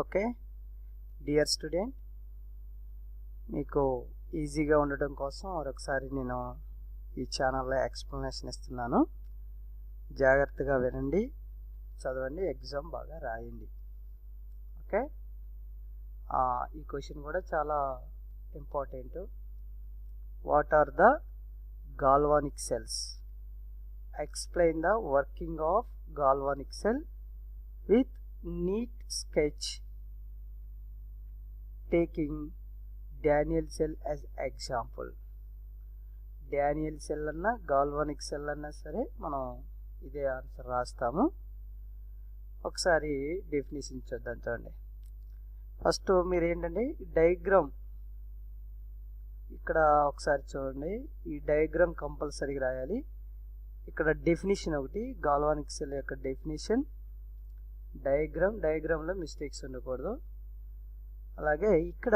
Okay dear student, మీకు ఈజీగా ఉండడం కోసం మరొకసారి నేను ఈ ఛానల్లో ఎక్స్ప్లెనేషన్ ఇస్తున్నాను. జాగ్రత్తగా వినండి, చదవండి, ఎగ్జామ్ బాగా రాయండి. ఓకే, ఈ క్వశ్చన్ కూడా చాలా important. What are the galvanic cells? Explain the working of galvanic cell with neat sketch, taking Daniell cell as example. Daniell cell అన్నా galvanic cell అన్నా సరే మనం ఇదే ఆన్సర్ రాస్తాము. ఒకసారి డెఫినేషన్ చూద్దాం. చూడండి, ఫస్ట్ మీరు ఏంటంటే డయాగ్రామ్ ఇక్కడ ఒకసారి చూడండి. ఈ డయాగ్రామ్ కంపల్సరీగా రాయాలి. ఇక్కడ డెఫినేషన్ ఒకటి, గాల్వానిక్ సెల్ యొక్క డెఫినేషన్, డయాగ్రామ్లో మిస్టేక్స్ ఉండకూడదు. అలాగే ఇక్కడ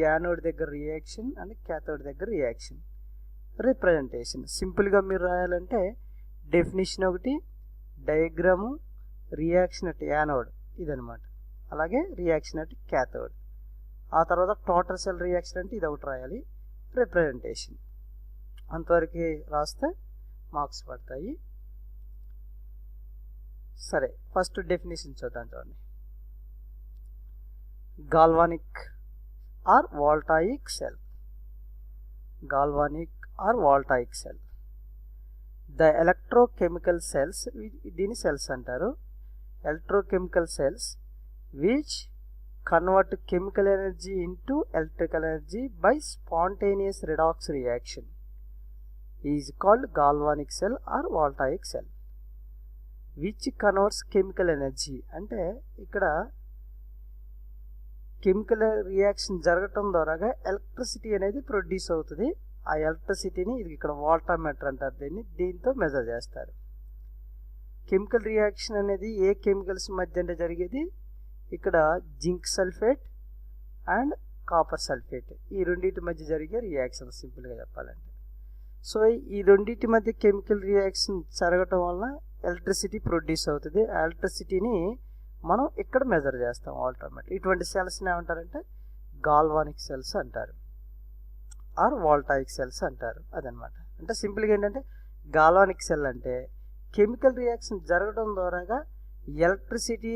యానోడ్ దగ్గర రియాక్షన్ అండ్ క్యాథోడ్ దగ్గర రియాక్షన్, రిప్రజెంటేషన్. సింపుల్గా మీరు రాయాలంటే డెఫినేషన్ ఒకటి, డయాగ్రాము, రియాక్షన్ అట్ యానోడ్ ఇదనమాట. అలాగే రియాక్షన్ అట్ క్యాథోడ్. ఆ తర్వాత టోటల్ సెల్ రియాక్షన్ అంటే ఇది ఒకటి రాయాలి, రిప్రజెంటేషన్. అంతవరకు రాస్తే మార్క్స్ పడతాయి. సరే, ఫస్ట్ డెఫినేషన్ చూద్దాం. చూడండి, galvanic or voltaic cell. Galvanic or voltaic cell, the electrochemical cells, దీని సెల్స్ అంటారు. Electrochemical cells which convert chemical energy into electrical energy by spontaneous redox reaction is called galvanic cell or voltaic cell. Which converts chemical energy అంటే ఇక్కడ chemical reaction జరగటం ద్వారా electricity అనేది produce అవుతుంది. ఆ ఎలక్ట్రిసిటీని ఇది ఇక్కడ వాల్టామీటర్ అంటారు, దీంతో మెజర్ చేస్తారు. కెమికల్ రియాక్షన్ అనేది ఏ కెమికల్స్ మధ్య అంటే జరిగేది, ఇక్కడ zinc sulphate and copper sulphate, ఈ రెండింటి మధ్య జరిగే రియాక్షన్ సింపుల్గా చెప్పాలంటే. సో ఈ రెండింటి మధ్య కెమికల్ రియాక్షన్ జరగటం వలన ఎలక్ట్రిసిటీ ప్రొడ్యూస్ అవుతుంది. ఆ ఎలక్ట్రిసిటీని మనం ఇక్కడ మెజర్ చేస్తాం వాల్టామీటర్. ఇటువంటి సెల్స్ని ఏమంటారంటే గాల్వానిక్ సెల్స్ అంటారు, ఆర్ వోల్టాయిక్ సెల్స్ అంటారు. అదనమాట. అంటే సింపుల్గా ఏంటంటే గాల్వానిక్ సెల్ అంటే కెమికల్ రియాక్షన్ జరగడం ద్వారా ఎలక్ట్రిసిటీ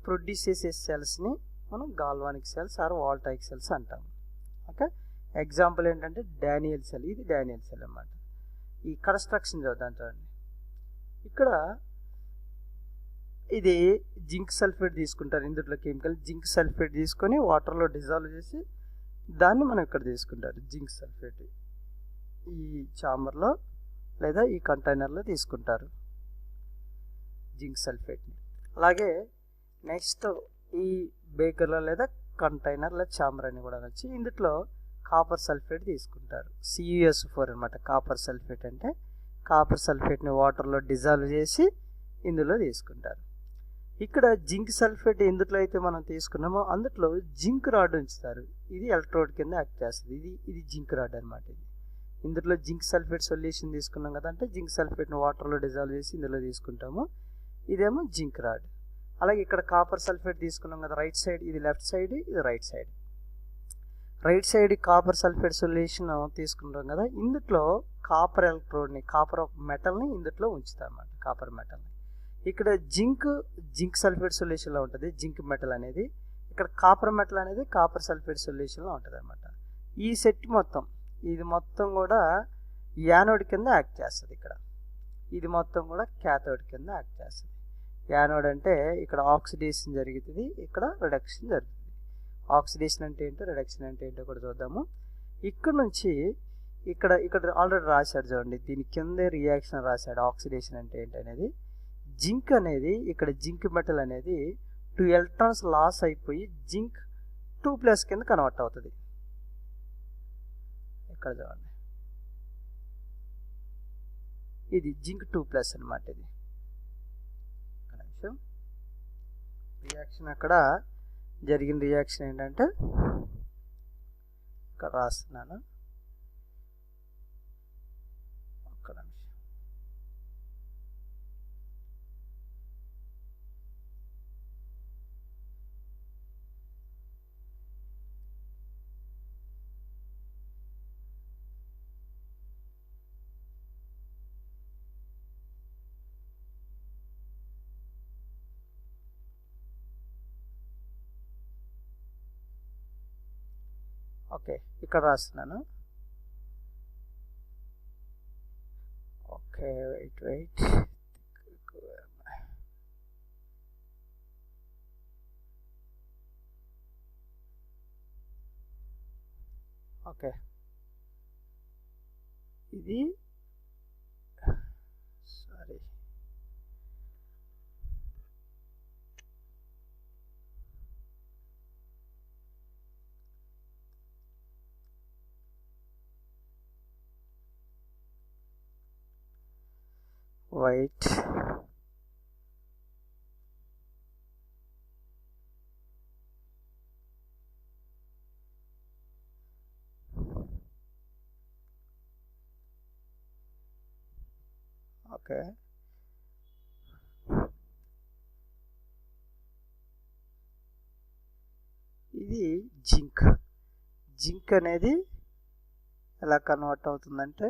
ప్రొడ్యూస్ చేసే సెల్స్ని మనం galvanic cells or voltaic cells అంటాము. ఓకే, ఎగ్జాంపుల్ ఏంటంటే డానియల్ సెల్. ఇది డానియల్ సెల్ అన్నమాట. ఈ కన్స్ట్రక్షన్ చూద్దాం. చూడండి, ఇక్కడ ఇది జింక్ సల్ఫేట్ తీసుకుంటారు. ఇందులో కెమికల్ జింక్ సల్ఫేట్ తీసుకొని వాటర్లో డిజాల్వ్ చేసి దాన్ని మనం ఇక్కడ తీసుకుంటారు. జింక్ సల్ఫేట్ ఈ చాంబర్లో లేదా ఈ కంటైనర్లో తీసుకుంటారు జింక్ సల్ఫేట్ని. అలాగే నెక్స్ట్ ఈ బేకర్లో లేదా కంటైనర్ లేదా చాంబర్ అని కూడా వచ్చి ఇందులో కాపర్ సల్ఫేట్ తీసుకుంటారు. CuSO4 అనమాట. కాపర్ సల్ఫేట్ అంటే కాపర్ సల్ఫేట్ని వాటర్లో డిజాల్వ్ చేసి ఇందులో తీసుకుంటారు. ఇక్కడ జింక్ సల్ఫేట్ ఎందులో అయితే మనం తీసుకున్నామో అందులో జింక్ రాడ్ ఉంచుతారు. ఇది ఎలక్ట్రోడ్ కింద యాక్ట్ చేస్తుంది. ఇది జింక్ రాడ్ అనమాట. ఇందులో జింక్ సల్ఫేట్ సొల్యూషన్ తీసుకున్నాం కదా, అంటే జింక్ సల్ఫేట్ని వాటర్లో డిజాల్వ్ చేసి ఇందులో తీసుకుంటాము. ఇదేమో జింక్ రాడ్. అలాగే ఇక్కడ కాపర్ సల్ఫేట్ తీసుకున్నాం కదా, రైట్ సైడ్, ఇది లెఫ్ట్ సైడ్, ఇది right side. Right side copper sulphate solution తీసుకుంటాం కదా, ఇందులో కాపర్ ఎలక్ట్రోడ్ని, కాపర్ మెటల్ని ఇందులో ఉంచుతాం అన్నమాట, కాపర్ మెటల్ని. ఇక్కడ జింక్ సల్ఫేట్ సొల్యూషన్లో ఉంటుంది, జింక్ మెటల్ అనేది. ఇక్కడ కాపర్ మెటల్ అనేది కాపర్ సల్ఫేట్ సొల్యూషన్లో ఉంటుంది అనమాట. ఈ సెట్ మొత్తం, ఇది మొత్తం కూడా యానోడ్ కింద యాక్ట్ చేస్తుంది. ఇక్కడ ఇది మొత్తం కూడా క్యాథోడ్ కింద యాక్ట్ చేస్తుంది. యానోడ్ అంటే ఇక్కడ ఆక్సిడేషన్ జరుగుతుంది, ఇక్కడ రిడక్షన్ జరుగుతుంది. ఆక్సిడేషన్ అంటే ఏంటో, రిడక్షన్ అంటే ఏంటో కూడా చూద్దాము. ఇక్కడ నుంచి ఇక్కడ ఆల్రెడీ రాశాడు చూడండి, దీని కిందే రియాక్షన్ రాశాడు. ఆక్సిడేషన్ అంటే ఏంటి అనేది, జింక్ అనేది ఇక్కడ జింక్ మెటల్ అనేది 2 ఎలక్ట్రాన్స్ లాస్ అయిపోయి జింక్ 2+ కింద కన్వర్ట్ అవుతుంది. ఇక్కడ చూడండి, ఇది జింక్ 2+ అనమాట. ఇది రియాక్షన్ అక్కడ జరిగిన రియాక్షన్ ఏంటంటే ఇక్కడ రాస్తున్నాను. ఒక్క నిమిషం. ఓకే, ఇక్కడ రాస్తున్నాను. Okay, wait. ఓకే, ఇది సారీ వైట్. ఓకే, ఇది జింక్ అనేది ఎలా కన్వర్ట్ అవుతుందంటే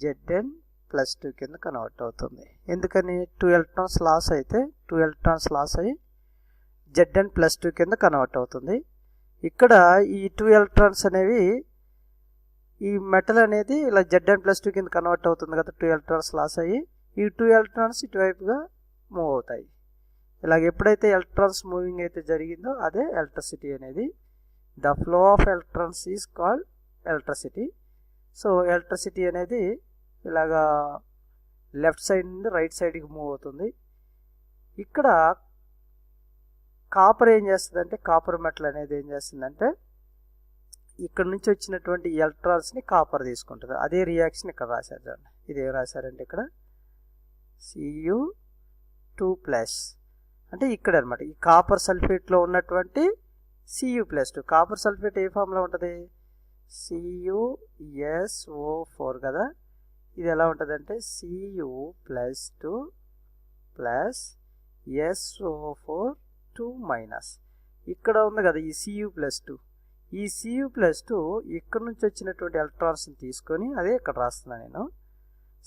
Zn+2 కింద కన్వర్ట్ అవుతుంది. ఎందుకని 2 ఎలక్ట్రాన్స్ లాస్ అయితే 2 ఎలక్ట్రాన్స్ లాస్ అయ్యి Zn+2 కింద కన్వర్ట్ అవుతుంది. ఇక్కడ ఈ 2 ఎలక్ట్రాన్స్ అనేవి ఈ మెటల్ అనేది ఇలా Zn+2 కింద కన్వర్ట్ అవుతుంది కదా, 2 ఎలక్ట్రాన్స్ లాస్ అయ్యి ఈ 2 ఎలక్ట్రాన్స్ ఇటువైపుగా మూవ్ అవుతాయి. ఇలాగ ఎప్పుడైతే ఎలక్ట్రాన్స్ మూవింగ్ అయితే జరిగిందో అదే ఎలక్ట్రిసిటీ అనేది. The flow of electrons is called electricity. So electricity అనేది ఇలాగా లెఫ్ట్ సైడ్ నుండి రైట్ సైడ్కి మూవ్ అవుతుంది. ఇక్కడ కాపర్ ఏం చేస్తుందంటే, కాపర్ మెటల్ అనేది ఏం చేస్తుందంటే ఇక్కడ నుంచి వచ్చినటువంటి ఎలక్ట్రాన్స్ని కాపర్ తీసుకుంటుంది. అదే రియాక్షన్ ఇక్కడ రాశారు చూడండి. ఇది ఏం రాశారంటే ఇక్కడ Cu2+, అంటే ఇక్కడ అనమాట ఈ కాపర్ సల్ఫేట్లో ఉన్నటువంటి Cu+2. కాపర్ సల్ఫేట్ ఏ ఫామ్లో ఉంటుంది, CuSO4 కదా. ఇది ఎలా ఉంటుందంటే Cu+2+SO4 ఇక్కడ ఉంది కదా ఈ Cu+2. ఈ Cu+2 ఇక్కడ నుంచి వచ్చినటువంటి ఎలక్ట్రాన్స్ని తీసుకొని, అదే ఇక్కడ రాస్తున్నాను నేను.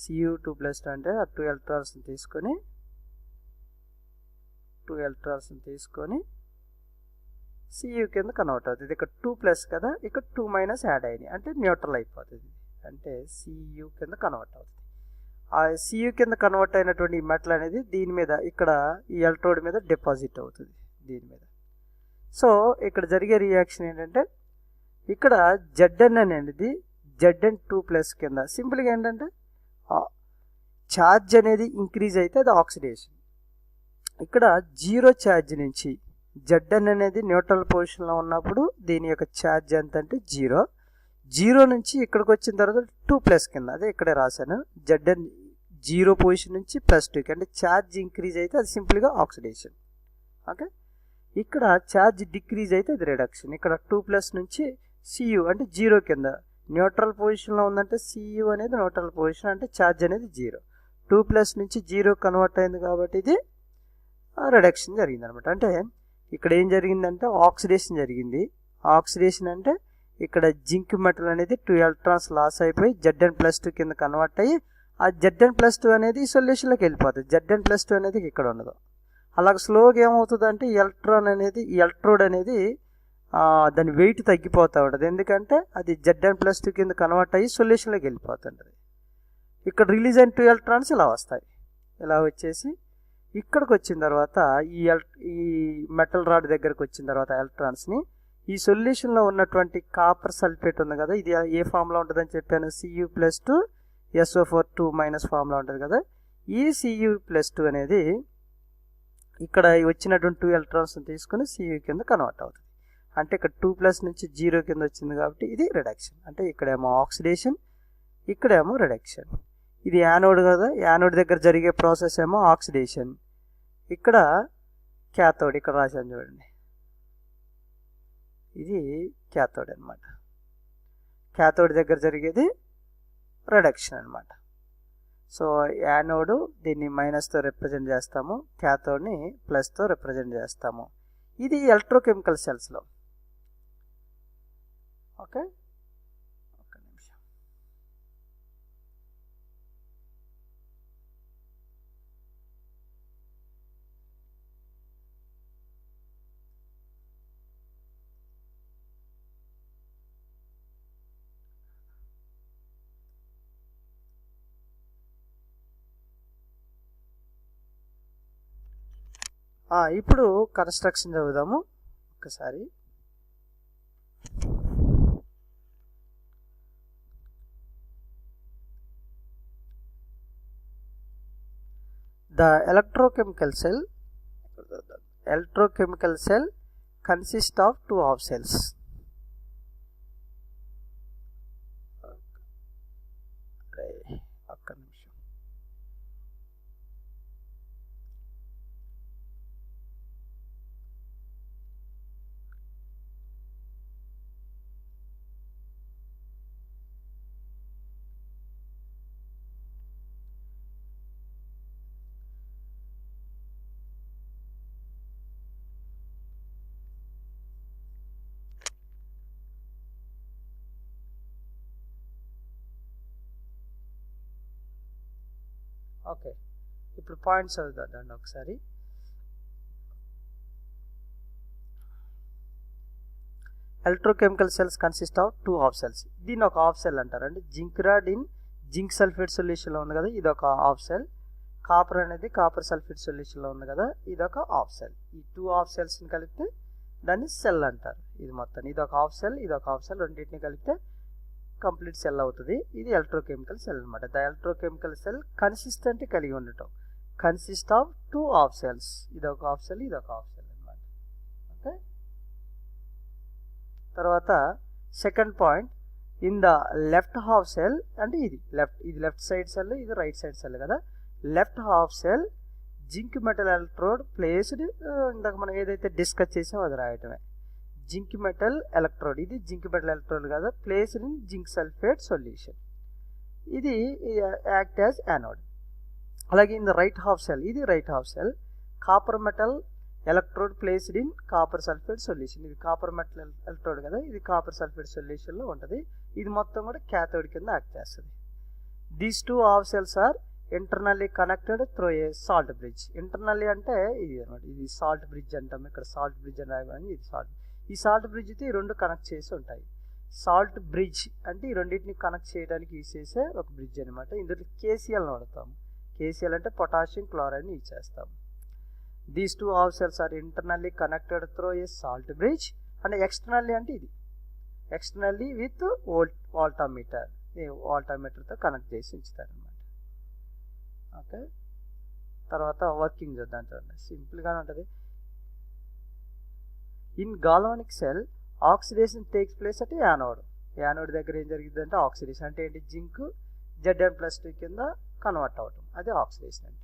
Cu2+2 అంటే ఆ 2 ఎలక్ట్రాన్స్ని తీసుకొని Cu కింద కన్వర్ట్ అవుతుంది. ఇక్కడ 2+ కదా, ఇక్కడ 2- యాడ్ అయినాయి అంటే న్యూట్రల్ అయిపోతుంది. అంటే Cu కింద కన్వర్ట్ అవుతుంది. ఆ Cu కింద కన్వర్ట్ అయినటువంటి ఈ మెటల్ అనేది దీని మీద, ఇక్కడ ఈ ఎలక్ట్రోడ్ మీద డిపాజిట్ అవుతుంది దీని మీద. సో ఇక్కడ జరిగే రియాక్షన్ ఏంటంటే, ఇక్కడ Zn అనేది Zn2+ కింద సింపుల్గా ఏంటంటే ఛార్జ్ అనేది ఇంక్రీజ్ అయితే అది ఆక్సిడేషన్. ఇక్కడ 0 ఛార్జ్ నుంచి Zn అనేది న్యూట్రల్ పొజిషన్లో ఉన్నప్పుడు దీని యొక్క ఛార్జ్ ఎంత అంటే 0 నుంచి ఇక్కడికి వచ్చిన తర్వాత 2+ కింద, అదే ఇక్కడే రాశాను. Zn 0 పొజిషన్ నుంచి +2కి, అంటే ఛార్జ్ ఇంక్రీజ్ అయితే అది సింపుల్గా ఆక్సిడేషన్. ఓకే, ఇక్కడ ఛార్జ్ డిక్రీజ్ అయితే అది రిడక్షన్. ఇక్కడ 2+ నుంచి Cu అంటే 0 కింద న్యూట్రల్ పొజిషన్లో ఉందంటే Cu అనేది న్యూట్రల్ పొజిషన్, అంటే ఛార్జ్ అనేది 0. 2+ నుంచి 0 కన్వర్ట్ అయింది కాబట్టి ఇది రిడక్షన్ జరిగింది అనమాట. అంటే ఇక్కడ ఏం జరిగిందంటే ఆక్సిడేషన్ జరిగింది. ఆక్సిడేషన్ అంటే ఇక్కడ జింక్ మెటల్ అనేది 2 ఎలక్ట్రాన్స్ లాస్ అయిపోయి Zn+2 కింద కన్వర్ట్ అయ్యి ఆ Zn+2 అనేది సొల్యూషన్లోకి వెళ్ళిపోతుంది. Zn+2 అనేది ఇక్కడ ఉండదు. అలాగే స్లోగా ఏమవుతుంది అంటే ఎలక్ట్రోడ్ అనేది దాని వెయిట్ తగ్గిపోతూ ఉంటుంది. ఎందుకంటే అది Zn+2 కింద కన్వర్ట్ అయ్యి సొల్యూషన్లోకి వెళ్ళిపోతుంటుంది. ఇక్కడ రిలీజ్ అయిన 2 ఎలక్ట్రాన్స్ ఇలా వస్తాయి. ఇలా వచ్చేసి ఇక్కడికి వచ్చిన తర్వాత ఈ మెటల్ రాడ్ దగ్గరకు వచ్చిన తర్వాత ఎలక్ట్రాన్స్ని ఈ సొల్యూషన్లో ఉన్నటువంటి కాపర్ సల్ఫేట్ ఉంది కదా, ఇది ఏ ఫామ్లో ఉంటుందని చెప్పాను, Cu+2SO4 ఫామ్లో ఉంటుంది కదా. ఈ Cu+2 అనేది ఇక్కడ వచ్చినటువంటి 2 ఎలక్ట్రాన్స్ని తీసుకుని Cu కింద కన్వర్ట్ అవుతుంది. అంటే ఇక్కడ 2+ నుంచి 0 కింద వచ్చింది కాబట్టి ఇది రిడక్షన్. అంటే ఇక్కడేమో ఆక్సిడేషన్, ఇక్కడేమో రిడక్షన్. ఇది యానోడ్ కదా, యానోడ్ దగ్గర జరిగే ప్రాసెస్ ఏమో ఆక్సిడేషన్. ఇక్కడ క్యాథోడ్, ఇక్కడ రాశాను చూడండి, ఇది క్యాథోడ్ అనమాట. క్యాథోడ్ దగ్గర జరిగేది రిడక్షన్ అనమాట. సో యానోడ్ దీన్ని మైనస్తో రిప్రజెంట్ చేస్తాము, క్యాథోడ్ని ప్లస్తో రిప్రజెంట్ చేస్తాము. ఇది ఎలక్ట్రోకెమికల్ సెల్స్లో. ఓకే, ఒక్క నిమిషం. ఇప్పుడు కన్స్ట్రక్షన్ చదువుదాము ఒకసారి. The electrochemical cell consists of two half cells. Okay, ఇప్పుడు పాయింట్స్ చదువుతాడండి ఒకసారి. Electrochemical cells consist of two half cells. దీన్ని ఒక హాఫ్ సెల్ అంటారండి. Zinc rod in zinc sulphate సొల్యూషన్లో ఉంది కదా, ఇది ఒక హాఫ్ సెల్. కాపర్ అనేది కాపర్ సల్ఫేట్ సొల్యూషన్లో ఉంది కదా, ఇది ఒక హాఫ్ సెల్. ఈ టూ హాఫ్ సెల్స్ని కలిపితే దాన్ని సెల్ అంటారు. ఇది మొత్తం ఇది ఒక హాఫ్ సెల్, ఇది ఒక హాఫ్ సెల్, రెండింటిని కలిపితే కంప్లీట్ సెల్ అవుతుంది. ఇది ఎలక్ట్రోకెమికల్ సెల్ అనమాట. ద ఎలక్ట్రోకెమికల్ సెల్ కన్సిస్టెంట్ కలిగి ఉండటం, consist of two half cells. ఇది ఒక హాఫ్ సెల్, ఇది ఒక హాఫ్ సెల్ అనమాట. ఓకే, తర్వాత second point, in the left half cell అంటే ఇది లెఫ్ట్ సైడ్ సెల్, ఇది రైట్ సైడ్ సెల్ కదా. Left half cell zinc metal electrode placed, ఇందాక మనం ఏదైతే డిస్కస్ చేసామో అది రాయటమే. జింక్ మెటల్ ఎలక్ట్రోడ్, ఇది జింక్ మెటల్ ఎలక్ట్రోడ్ కదా, placed in zinc sulphate solution. ఇది యాక్ట్ యాజ్ యానోడ్. అలాగే in the right half cell, ఇది right half cell, copper metal electrode placed in copper sulphate solution. ఇది copper metal electrode కదా, ఇది copper sulphate సొల్యూషన్లో ఉంటుంది. ఇది మొత్తం కూడా క్యాథోడ్ కింద యాక్ట్ చేస్తుంది. These two half cells are internally connected through a salt bridge. Internally అంటే ఇది అనమాట, ఇది సాల్ట్ బ్రిడ్జ్ అంటాం. ఇక్కడ సాల్ట్ బ్రిడ్జ్ అని రాయబడింది, ఇది సాల్ట్. ఈ సాల్ట్ బ్రిడ్జ్తో ఈ రెండు కనెక్ట్ చేసి ఉంటాయి. సాల్ట్ బ్రిడ్జ్ అంటే ఈ రెండింటిని కనెక్ట్ చేయడానికి యూజ్ చేసే ఒక బ్రిడ్జ్ అనమాట. ఇందులో కేసీఎల్ని వాడతాము. కేసీఎల్ అంటే పొటాషియం క్లోరైడ్ని యూజ్ చేస్తాము. These two half cells are internally connected through a salt bridge. And externally అంటే ఇది ఎక్స్టర్నల్లీ విత్ వాల్టామీటర్తో కనెక్ట్ చేసి ఉంచుతారనమాట. ఓకే, తర్వాత వర్కింగ్ చూద్దాం. చూడండి, సింపుల్గానే ఉంటుంది. In galvanic cell oxidation takes place అంటే యానోడ్. యానోడ్ దగ్గర ఏం జరిగింది అంటే ఆక్సిడేషన్ అంటే ఏంటి, జింక్ Zn+2 కింద కన్వర్ట్ అవటం, అది ఆక్సిడేషన్ అంటే.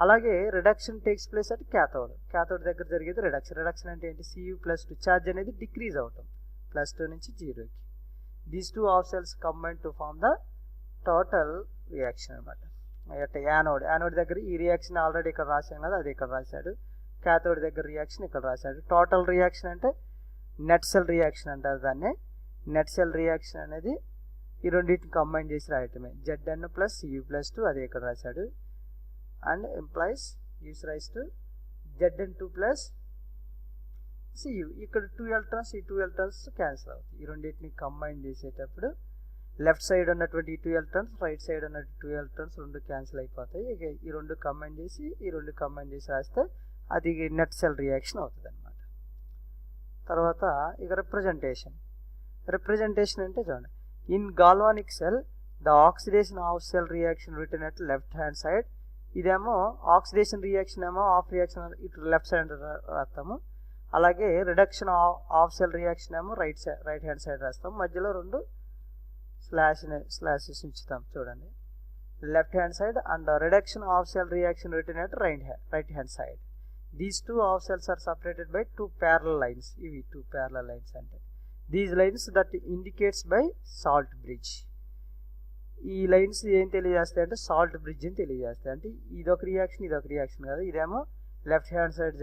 అలాగే రిడక్షన్ టేక్స్ ప్లేస్ అంటే క్యాథోడ్ దగ్గర జరిగేది రిడక్షన్. రిడక్షన్ అంటే ఏంటి, Cu+2 ఛార్జ్ అనేది డిక్రీజ్ అవటం, +2 నుంచి 0కి. These two half cells combine to form the total reaction అనమాట. అంటే యానోడ్ దగ్గర ఈ రియాక్షన్ ఆల్రెడీ ఇక్కడ రాశాం కదా, అది ఇక్కడ రాశాడు. క్యాథోడ్ దగ్గర రియాక్షన్ ఇక్కడ రాశాడు. టోటల్ రియాక్షన్ అంటే నెట్ సెల్ రియాక్షన్ అంటారు దాన్ని. నెట్ సెల్ రియాక్షన్ అనేది ఈ రెండింటిని కంబైన్ చేసి రాయటమే. Zn+Cu+2 అది ఇక్కడ రాశాడు. And employees use rise to Zn2+Cu. ఇక్కడ 2 ఎలక్ట్రాన్స్, ఈ 2 ఎలక్ట్రాన్స్ క్యాన్సిల్ అవుతాయి. ఈ రెండింటిని కంబైన్ చేసేటప్పుడు లెఫ్ట్ సైడ్ ఉన్నటువంటి ఈ 2 ఎలక్ట్రాన్స్, రైట్ సైడ్ ఉన్నటువంటి 2 ఎలక్ట్రాన్స్ రెండు క్యాన్సిల్ అయిపోతాయి. ఇక ఈ రెండు కంబైన్ చేసి రాస్తే అది నెట్ సెల్ రియాక్షన్ అవుతుంది అనమాట. తర్వాత ఇక రిప్రజెంటేషన్ అంటే చూడండి, in galvanic cell the oxidation of cell reaction return at left hand side. ఇదేమో ఆక్సిడేషన్ రియాక్షన్ ఏమో ఆఫ్ రియాక్షన్ ఇటు లెఫ్ట్ సైడ్ రాస్తాము. అలాగే రిడక్షన్ ఆఫ్ సెల్ రియాక్షన్ ఏమో రైట్ హ్యాండ్ సైడ్ రాస్తాము. మధ్యలో రెండు స్లాషెస్ ఉంచుతాం. చూడండి, left hand side and reduction of cell reaction return at right hand side. These two half cells are separated by 2 parallel lines. ఇవి 2 parallel lines అంటే these lines that indicates by salt bridge. ఈ lines ఏం తెలియజేస్తాయి అంటే salt bridge అని తెలియజేస్తాయి. అంటే ఇదొక రియాక్షన్ కదా, ఇదేమో లెఫ్ట్ హ్యాండ్ సైడ్